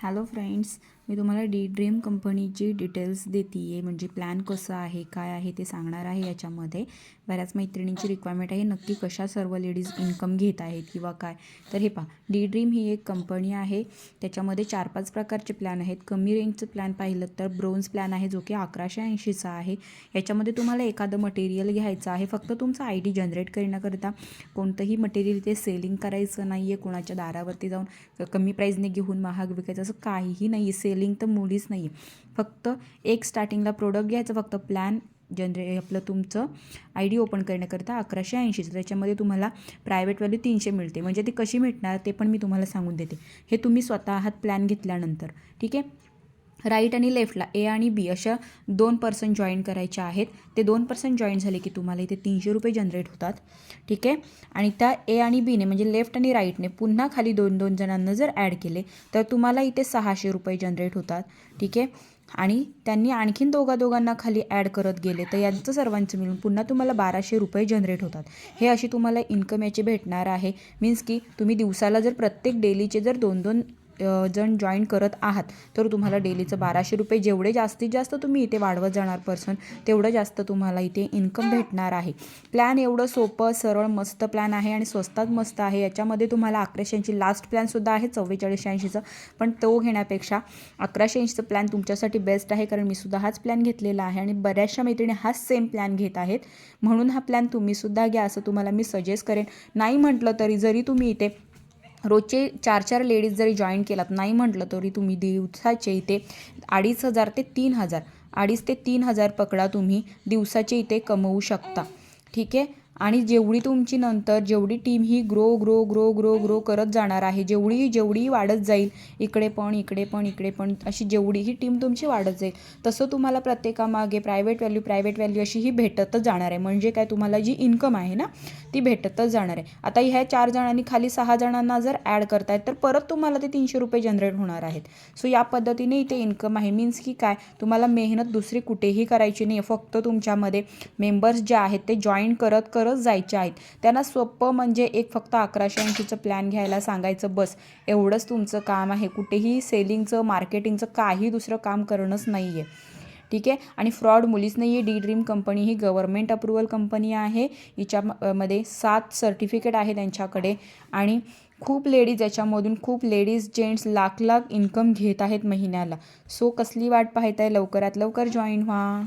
Hello friends, मी तुम्हाला D dream कंपनीची details देते आहे. म्हणजे प्लॅन कसं आहे, काय आहे ते सांगणार आहे. याच्यामध्ये बऱ्याच मैत्रिणींची रिक्वायरमेंट आहे, नक्की कशा सर्व लेडीज इन्कम घेत आहेत किंवा काय. तर हे पहा, डी ड्रीम ही एक कंपनी आहे. त्याच्यामध्ये 4-5 प्रकारचे प्लॅन आहेत. कमी रेंजचं प्लॅन पाहिलं तर ब्रोन्झ प्लॅन आहे, जो की 1180चा आहे. याच्यामध्ये तुम्हाला एखादं मटेरियल घ्यायचं आहे. फक्त तुमचा ID जनरेट करण्याकरिता कोणतंही मटेरियल ते सेलिंग करायचं नाही आहे. कोणाच्या दारावरती जाऊन कमी प्राईजने घेऊन महाग विकायचं असं काहीही नाही आहे. सेलिंग तर मुळीच नाही आहे. फक्त एक स्टार्टिंगला प्रोडक्ट घ्यायचं, फक्त प्लॅन आपलं तुमचं ID ओपन करण्याकरिता 1180. त्याच्यामध्ये तुम्हाला प्रायव्हेट व्हॅल्यू 300 मिळते. म्हणजे ती कशी भेटणार ते पण मी तुम्हाला सांगून देते. हे तुम्ही स्वतः हात प्लॅन घेतल्यानंतर, ठीक आहे. राईट आणि लेफ्टला A आणि B अशा 2 पर्सन जॉईन करायचे आहेत. ते 2 पर्सन जॉईन झाले की तुम्हाला इथे 300 रुपये जनरेट होतात, ठीक आहे. आणि त्या A आणि Bने म्हणजे लेफ्ट आणि राईटने पुन्हा खाली 2-2 जणांना जर ॲड केले तर तुम्हाला इथे 600 रुपये जनरेट होतात, ठीक आहे. आणि त्यांनी आणखीन दोघांना खाली ॲड करत गेले तर यांचं सर्वांचं मिळून पुन्हा तुम्हाला 1200 रुपये जनरेट होतात. हे अशी तुम्हाला इन्कम याची भेटणार आहे. मीन्स की तुम्ही दिवसाला जर प्रत्येक डेलीचे जर 2-2 जण जॉईन करत आहात तर तुम्हाला डेलीचं 1200 रुपये, जेवढे जास्तीत जास्त तुम्ही इथे वाढवत जाणार पर्सन तेवढं जास्त तुम्हाला इथे इन्कम भेटणार आहे. प्लॅन एवढं सोपं सरळ मस्त प्लॅन आहे आणि स्वस्तात मस्त आहे. याच्यामध्ये तुम्हाला 1180 लास्ट प्लॅनसुद्धा आहे 4480चं, पण तो घेण्यापेक्षा 1180चं प्लॅन तुमच्यासाठी बेस्ट आहे. कारण मी सुद्धा हाच प्लॅन घेतलेला आहे आणि बऱ्याचशा मैत्रिणी हाच सेम प्लॅन घेत आहेत. म्हणून हा प्लॅन तुम्हीसुद्धा घ्या असं तुम्हाला मी सजेस्ट करेन. नाही म्हटलं तरी जरी तुम्ही इथे रोजचे 4-4 लेडीज जरी जॉईन केलात, नाही म्हटलं तरी तुम्ही दिवसाचे इथे 2500 ते 3000, 2,500 ते 3000 पकडा तुम्ही दिवसाचे इथे कमवू शकता, ठीक आहे. आणि जेवढी तुमची नंतर जेवढी टीम ही ग्रो करत जाणार आहे, जेवढी वाढत जाईल, इकडे पण अशी जेवढीही टीम तुमची वाढत जाईल तसं तुम्हाला प्रत्येकामागे प्रायव्हेट व्हॅल्यू अशी ही भेटतच जाणार आहे. म्हणजे काय, तुम्हाला जी इन्कम आहे ना ती भेटतच जाणार आहे. आता ह्या 4 जणांनी खाली 6 जणांना जर ॲड करतायत तर परत तुम्हाला ते 300 रुपये जनरेट होणार आहेत. सो या पद्धतीने इथे इन्कम आहे. मीन्स की काय, तुम्हाला मेहनत दुसरी कुठेही करायची नाही. फक्त तुमच्यामध्ये मेंबर्स जे आहेत ते जॉईन करत जायचे आहेत. त्यांना सोपं म्हणजे एक फक्त 1180चं प्लॅन घ्यायला सांगायचं, बस एवढंच तुमचं काम आहे. कुठेही सेलिंगचं मार्केटिंगचं काही दुसरं काम करणंच नाही आहे, ठीक आहे. आणि फ्रॉड मुळीच नाही आहे. डी ड्रीम कंपनी ही गव्हर्नमेंट अप्रुव्हल कंपनी आहे. हिच्यामध्ये 7 सर्टिफिकेट आहे त्यांच्याकडे आणि खूप लेडीज, याच्यामधून खूप लेडीज जेंट्स लाख इन्कम घेत आहेत महिन्याला. सो कसली वाट पाहताय, लवकरात लवकर जॉईन व्हा.